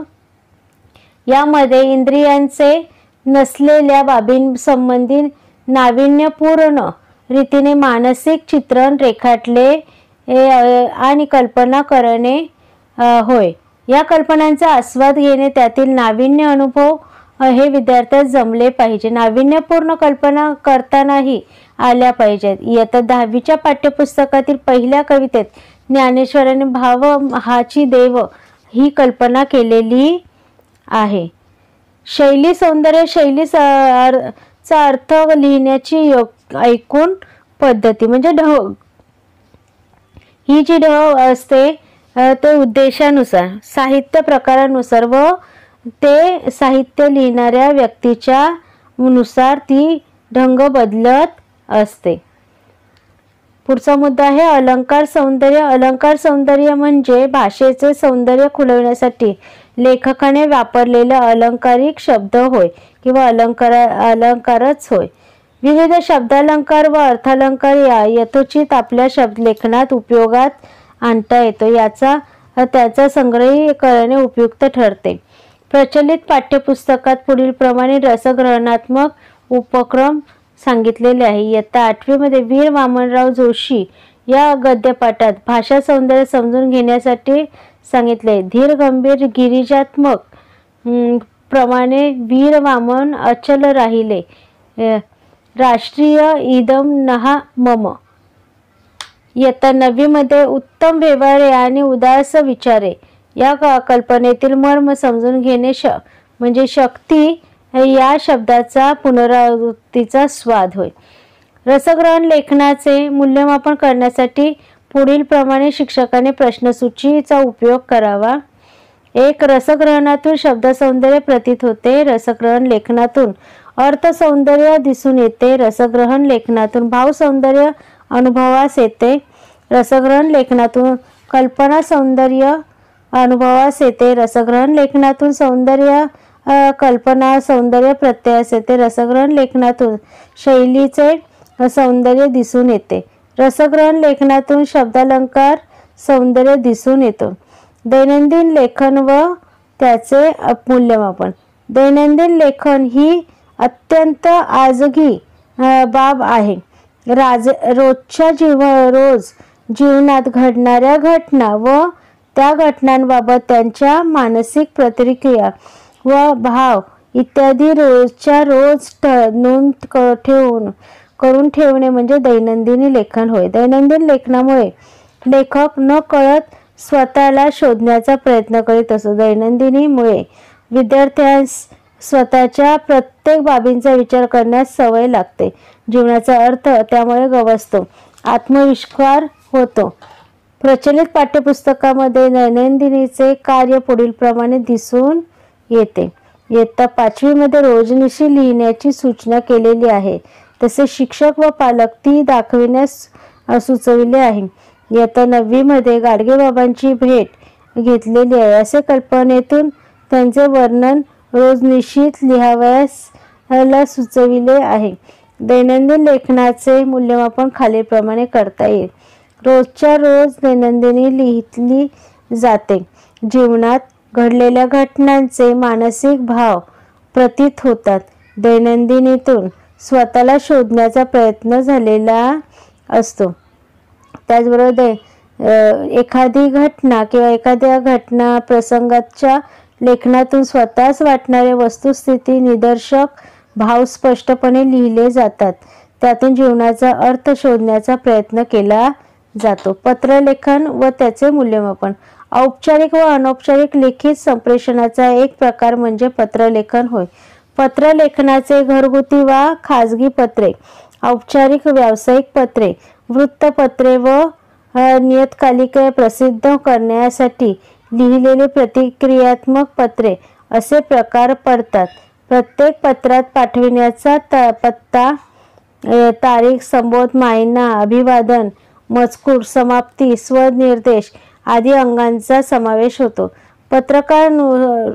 यामध्ये इंद्रियांचे नसलेल्या बाबींसंबंधी नाविन्यपूर्ण रीतीने मानसिक चित्रण रेखाटले आणि कल्पना करणे होय. या कल्पनांचा आस्वाद घेणे, त्यातील नाविन्य अनुभव हे विद्यार्थ्यास जमले पाहिजे. नाविन्यपूर्ण कल्पना करतानाही आल्या पाहिजेत. इयत्ता 10वीच्या पाठ्यपुस्तकातील पहिल्या कवितेत ज्ञानेश्वरांनी भाव हाची देव ही कल्पना केलेली आहे. शैली सौंदर्य. शैलीचा अर्थ लिहिण्याची ऐकून पद्धती म्हणजे ढव. ही जी ढव असते ते उद्देशानुसार, साहित्य प्रकारानुसार व ते साहित्य लिहिणाऱ्या व्यक्तीच्या नुसार ती ढंग बदलत असते. पुढचा मुद्दा आहे अलंकार सौंदर्य. अलंकार सौंदर्य म्हणजे भाषेचे सौंदर्य खुलवण्यासाठी लेखकाने वापरलेले अलंकारिक शब्द होय किंवा अलंकारच होय. विविध शब्दालंकार व अर्थालंकार यथोचित आपल्या शब्दलेखनात उपयोगात आणता येतो. त्याचा संग्रह करणे उपयुक्त ठरते. प्रचलित पाठ्यपुस्तकात पुढील प्रमाणे रसग्रहणात्मक उपक्रम सांगितलेले आहे. इयत्ता 8वी मध्ये वीर वामनराव जोशी या गद्यपाठात भाषा सौंदर्य समजून घेण्यासाठी सांगितले. धीर गंभीर गिरिजात्मक प्रमाणे वीर वामन अचल राहिले, राष्ट्रीय इदम नहा मम. इयत्ता 9वी मध्ये उत्तम व्यवहारे आणि उदास विचारे या कल्पनेतील मर्म समजून घेणे म्हणजे शक्ती या शब्दाचा पुनरावृत्तीचा स्वाद होय. रसग्रहण लेखनाचे मूल्यमापन करण्यासाठी पुढील प्रमाणे शिक्षकाने प्रश्नसूचीचा उपयोग करावा. 1. रसग्रहणातून शब्दसौंदर्य प्रतीत होते. रसग्रहण लेखनातून अर्थसौंदर्य दिसून येते. रसग्रहण लेखनातून भावसौंदर्य अनुभवास येते. रसग्रहण लेखनातून कल्पना सौंदर्य अनुभवास येते. रसग्रहण लेखनातून सौंदर्य कल्पना सौंदर्य प्रत्ययास येते. रसग्रहण लेखनातून शैलीचे सौंदर्य दिसून येते. रसग्रहण लेखनातून शब्दालंकार सौंदर्य दिसून येतो. दैनंदिन लेखन व त्याचे मूल्यमापन. दैनंदिन लेखन ही अत्यंत आजगी बाब आहे. रोजच्या जीवनात घडणाऱ्या घटना व त्या घटनांबाबत त्यांच्या मानसिक प्रतिक्रिया व भाव इत्यादी रोजच्या रोज नोंद करून ठेवणे म्हणजे दैनंदिनी लेखन होय. दैनंदिन लेखनामुळे लेखक न कळत स्वतःला शोधण्याचा प्रयत्न करीत असतो. दैनंदिनीमुळे विद्यार्थ्यांस स्वतःच्या प्रत्येक बाबींचा विचार करण्यास सवय लागते. जीवनाचा अर्थ त्यामुळे गवसतो, आत्मविश्वास होतो. प्रचलित पाठ्यपुस्तकामध्ये दैनंदिनीचे कार्य पुढील प्रमाणे दिसून येते. इयत्ता 5वी मध्ये रोजनिशी लिहिण्याची सूचना केलेली आहे. तसे शिक्षक व पालक ती दाखविण्यास सुचविले आहे. इयत्ता 9वी मध्ये गाडगेबाबांची भेट घेतलेली आहे. असे कल्पनेतून त्यांचे वर्णन रोजनिशीत लिहावयास सुचविले आहे. दैनंदिन लेखनाचे मूल्यमापन खालीलप्रमाणे करता येईल. रोजच्या रोज दैनंदिनी लिहिली जाते. जीवनात घडलेल्या घटनांचे मानसिक भाव प्रतीत होतात. दैनंदिनीतून स्वतःला शोधण्याचा प्रयत्न झालेला असतो. त्याचबरोबर एखादी घटना किंवा एखाद्या घटना प्रसंगाच्या लेखनातून स्वतःच वाटणारे वस्तुस्थिती निदर्शक भाव स्पष्टपणे लिहिले जातात. त्यातून जीवनाचा अर्थ शोधण्याचा प्रयत्न केला जातो. पत्रलेखन व त्याचे मूल्यमापन. औपचारिक व अनौपचारिक लिखित संप्रेषणाचा एक प्रकार म्हणजे पत्रलेखन होय. पत्रलेखनाचे घरगुती वा खाजगी पत्रे, औपचारिक व्यावसायिक पत्रे, वृत्तपत्रे व नियतकालिके प्रसिद्ध करण्यासाठी लिहिलेले प्रतिक्रियात्मक पत्रे असे प्रकार पडतात. प्रत्येक पत्रात पाठविण्याचा पत्ता, तारीख, संबोध, मायना, अभिवादन, मजकूर, समाप्ती, स्वनिर्देश आदी अंगांचा समावेश होतो. पत्रकारानुसार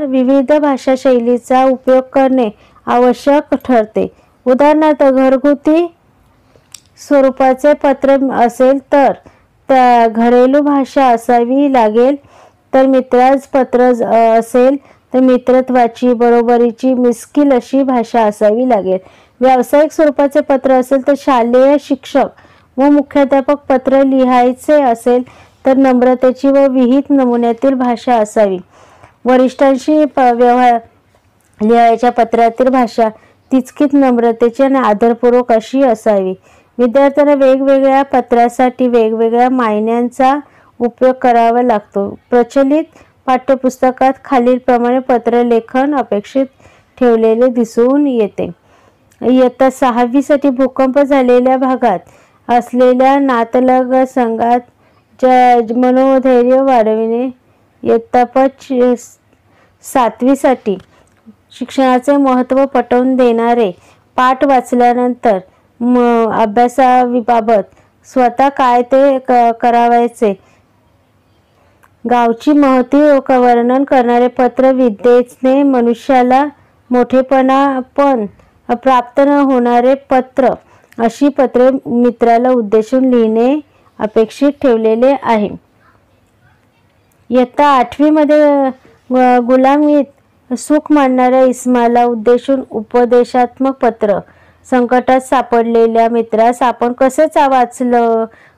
विविध भाषाशैलीचा उपयोग करणे आवश्यक ठरते. उदाहरणार्थ घरगुती स्वरूपाचे पत्र असेल तर घरेलू भाषा असावी लागेल. तर मित्राज पत्र असेल तर मित्रत्वाची, बरोबरीची, मिश्कील अशी भाषा असावी लागेल. व्यावसायिक स्वरूपाचे पत्र असेल तर शालेय शिक्षक व मुख्याध्यापक पत्र लिहायचे असेल तर नम्रतेची व विहित नमुन्यातील भाषा असावी. वरिष्ठांशी व्यवहार लिहायच्या पत्रातील भाषा तिचकीच नम्रतेची आणि आदरपूर्वक अशी असावी. विद्यार्थ्यांना वेगवेगळ्या पत्रासाठी वेगवेगळ्या मायन्यांचा उपयोग करावा लागतो. प्रचलित पाठ्यपुस्तकात खालीलप्रमाणे पत्रलेखन अपेक्षित ठेवलेले दिसून येते. इयत्ता 6वी साठी भूकंप झालेल्या भागात असलेल्या नातलग संघात मनोधैर्य वाढविणे. इयत्ता 7वी साठी शिक्षणाचे महत्त्व पटवून देणारे पाठ वाचल्यानंतर अभ्यासाबाबत स्वतः काय ते करावयाचे गावची महती वर्णन करणारे पत्र. विद्येने मनुष्याला मोठेपणा पण प्राप्त न होणारे पत्र अशी पत्रे मित्राला उद्देशून लिहिणे अपेक्षित ठेवलेले आहे. इयत्ता 8वी मध्ये गुलामीत सुख मानणाऱ्या इस्माला उद्देशून उपदेशात्मक पत्र. संकटात सापडलेल्या मित्रास आपण कसे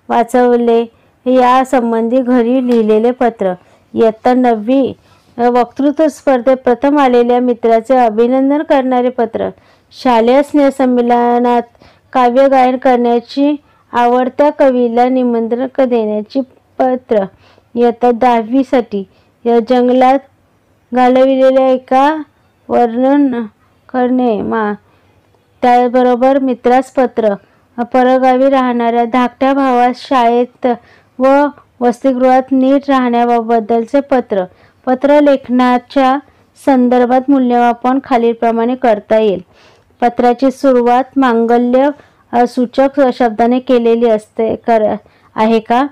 वाचवले या संबंधी घरी लिहिलेले पत्र. इयत्ता 9वी वक्तृत्व स्पर्धेत प्रथम आलेल्या मित्राचे अभिनंदन करणारे पत्र. शालेय स्नेहसंमेलनात काव्य गायन करण्याची आवडत्या कवीला निमंत्रण देण्याची पत्र. इयत्ता 10वी साठी जंगलात घालविलेल्या एका वर्णन करणे. त्याबरोबर मित्रास पत्र. परगावी राहणाऱ्या धाकट्या भावास शाळेत व वसतिगृहात नीट राहण्याबद्दलचे पत्र. पत्रलेखनाच्या संदर्भात मूल्यमापन खालीलप्रमाणे करता येईल. पत्राची सुरुवात मांगल्य सूचक शब्दाने केलेली आहे का?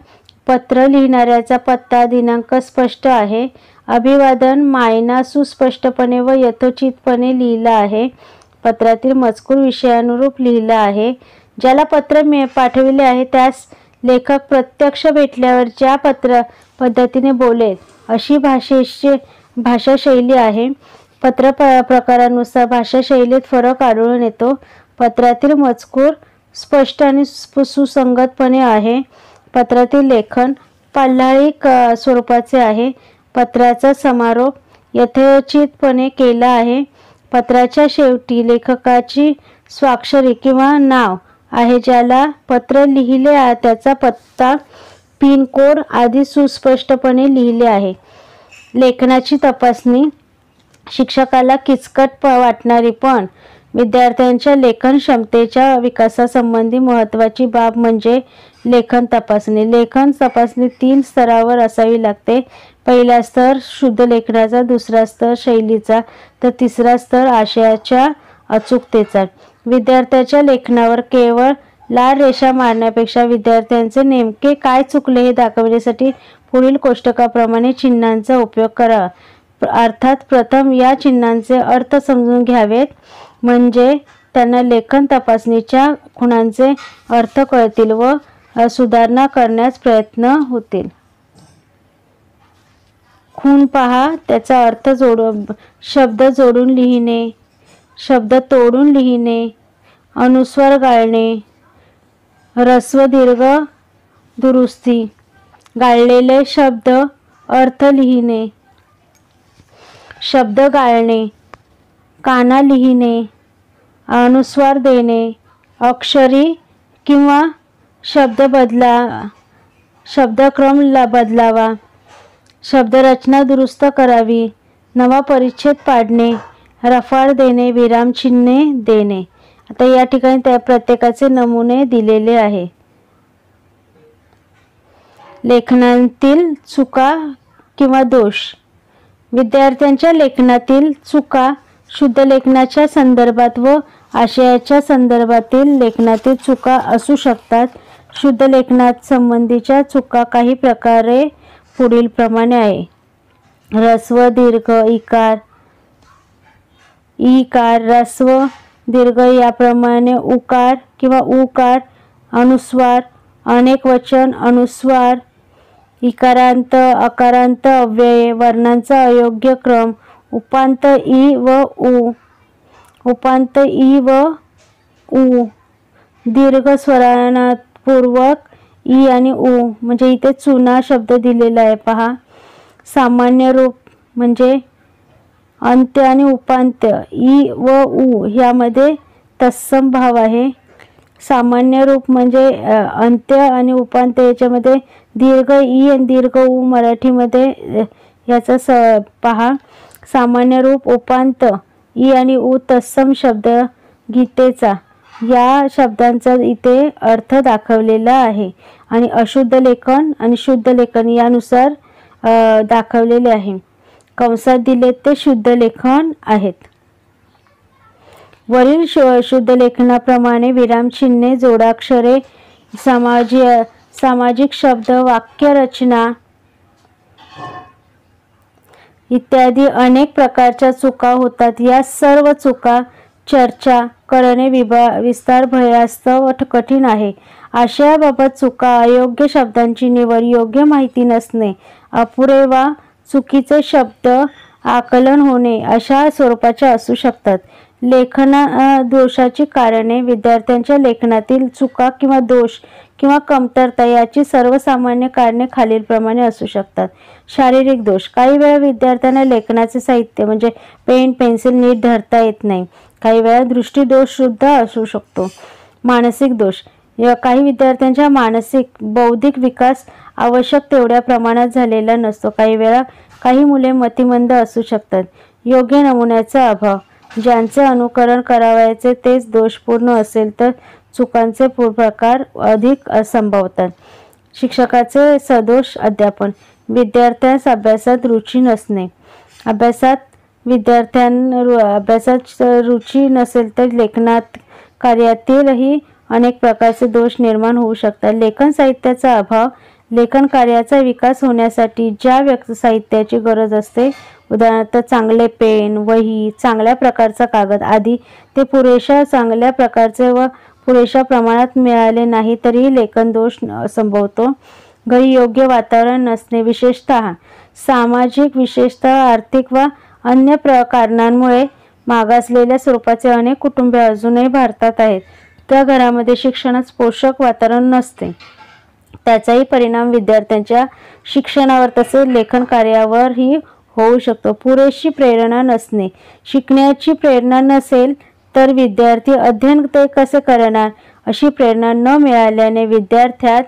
पत्र लिहिणाऱ्याचा पत्ता, दिनांक स्पष्ट आहे. अभिवादन, मायना सुस्पष्टपणे व यथोचितपणे लिहिला आहे. पत्रातील मजकूर विषयानुरूप लिहिला आहे. ज्याला पत्र पाठविले आहे त्यास लेखक प्रत्यक्ष भेटल्यावर ज्या पद्धतीने बोलेल अशी भाषाशैली आहे. पत्र प्रकारानुसार भाषाशैलीत फरक आढळून येतो. पत्रातील मजकूर स्पष्ट आणि सुसंगतपणे आहे. पत्रातील लेखन पाल्हाळिक स्वरूपाचे आहे. पत्राचा समारोप यथोचितपणे केला आहे. पत्राच्या शेवटी लेखकाची स्वाक्षरी किंवा नाव आहे. ज्याला पत्र लिहिले त्याचा पत्ता, पिन कोड आदी सुस्पष्टपणे लिहिले आहे. लेखनाची तपासणी शिक्षकाला किचकट वाटणारी पण विद्यार्थ्यांच्या लेखन क्षमतेच्या विकासासंबंधी महत्त्वाची बाब म्हणजे लेखन तपासणी. लेखन तपासणी 3 स्तरावर असावी लागते. पहिला स्तर शुद्ध लेखनाचा, दुसरा स्तर शैलीचा, तर तिसरा स्तर आशयाच्या अचूकतेचा. विद्यार्थ्याच्या लेखनावर केवळ लाल रेषा मारण्यापेक्षा विद्यार्थ्यांचे नेमके काय चुकले हे दाखवण्यासाठी पुढील कोष्टकाप्रमाणे चिन्हांचा उपयोग करा. अर्थात प्रथम या चिन्हांचे अर्थ समजून घ्यावेत, म्हणजे त्यांना लेखन तपासणीच्या खुणांचे अर्थ कळतील व सुधारणा करण्यास प्रयत्न होतील. खूण पहा, त्याचा अर्थ शब्द जोडून लिहिणे, शब्द तोडून लिहिणे, अनुस्वार गाळणे, ऱ्हस्व दीर्घ दुरुस्ती, गाळलेले शब्द अर्थ लिहिणे, शब्द गाळणे, काना लिहिणे, अनुस्वार देणे, अक्षरी किंवा शब्दक्रम बदलावा, शब्दरचना दुरुस्त करावी, नवा परिच्छेद पाडणे, रफाळ देणे, विरामचिन्हे देणे. आता या ठिकाणी त्या प्रत्येकाचे नमुने दिलेले आहे. लेखनातील चुका किंवा दोष. विद्यार्थ्यांच्या लेखनातील चुका शुद्ध लेखनाच्या संदर्भात व आशयाच्या संदर्भातील लेखनातील चुका असू शकतात. शुद्ध लेखनात संबंधीच्या चुका काही प्रकारे पुढील प्रमाणे आहे. ऱ्हस्व दीर्घ इकार, ईकार, ऱ्हस्व दीर्घ याप्रमाणे उकार किंवा उकार, अनुस्वार, अनेक वचन अनुस्वार, इकारांत अकारांत अव्यये, वर्णांचा अयोग्य क्रम, उपांत ई व उ, उपांत ई व उ, दीर्घ स्वरांपूर्वक ई आणि उ, म्हणजे इथे चुना शब्द दिलेला आहे पहा. सामान्य रूप म्हणजे अंत्य आणि उपांत्य ई व उ ह्यामध्ये तत्सम भाव आहे. सामान्य रूप म्हणजे अंत्य आणि उपांत्य याच्यामध्ये दीर्घ ई आणि दीर्घ उ मराठीमध्ये याचा पहा. सामान्य रूप उपांत ई आणि उ तत्सम शब्द गीतेचा या शब्दांचा इथे अर्थ दाखवलेला आहे आणि अशुद्ध लेखन आणि शुद्ध लेखन यानुसार दाखवलेले आहे. कंसात दिले ते शुद्ध लेखन आहेत. वरील शुद्ध लेखनाप्रमाणे विरामचिन्हे, जोडाक्षरे, सामाजिक शब्द, वाक्यरचना इत्यादी अनेक प्रकारच्या चुका होतात. या सर्व चुका चर्चा करणे विस्तार भयास्तव कठीण आहे. आशयाबाबत चुका, अयोग्य शब्दांची निवड, योग्य माहिती नसणे, अपुरे वा चुकीचे शब्द आकलन होणे अशा स्वरूपाच्या असू शकतात. दोषाची कारणे. विद्यार्थ्यांच्या लेखनातील चुका किंवा दोष किंवा कमतरता याची सर्वसामान्य कारणे खालीलप्रमाणे असू शकतात. शारीरिक दोष. काही वेळा विद्यार्थ्यांना लेखनाचे साहित्य म्हणजे पेन पेन्सिल नीट धरता येत नाही. काही वेळा दृष्टीदोष सुद्धा असू शकतो. मानसिक दोष. काही विद्यार्थ्यांच्या मानसिक बौद्धिक विकास आवश्यक तेवढ्या प्रमाणात झालेला नसतो. काही वेळा काही मुले मतिमंद असू शकतात. योग्य नमुन्याचा अभाव. ज्यांचे अनुकरण करावयाचे तेच दोषपूर्ण असेल तर चुकांचे प्रकार अधिक संभवतात. शिक्षकाचे सदोष अध्यापन. विद्यार्थ्यास अभ्यासात रुची नसणे. अभ्यासात रुची नसेल तर लेखनात कार्यातीलही अनेक प्रकारचे दोष निर्माण होऊ शकतात. लेखन साहित्याचा अभाव. लेखन कार्याचा विकास होण्यासाठी ज्या साहित्याची गरज असते, उदाहरणार्थ चांगले पेन, वही, चांगल्या प्रकारचा कागद आदी, ते पुरेशा चांगल्या प्रकारचे व पुरेशा प्रमाणात मिळाले नाही तरीही लेखन दोष संभवतो. घरी योग्य वातावरण नसणे, विशेषतः सामाजिक, विशेषतः आर्थिक व अन्य कारणांमुळे मागासलेल्या स्वरूपाचे अनेक कुटुंबे अजूनही भारतात आहेत. त्या घरामध्ये शिक्षणास पोषक वातावरण नसते. त्याचाही परिणाम विद्यार्थ्यांच्या शिक्षणावर तसेच लेखन कार्यावरही होऊ शकतो. पुरेशी प्रेरणा नसणे. शिकण्याची प्रेरणा नसेल तर विद्यार्थी अध्ययन ते कसे करणार? अशी प्रेरणा न मिळाल्याने विद्यार्थ्यात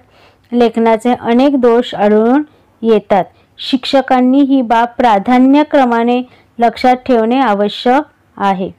लेखनाचे अनेक दोष आढळून येतात. शिक्षकांनी ही बाब प्राधान्यक्रमाने लक्षात ठेवणे आवश्यक आहे.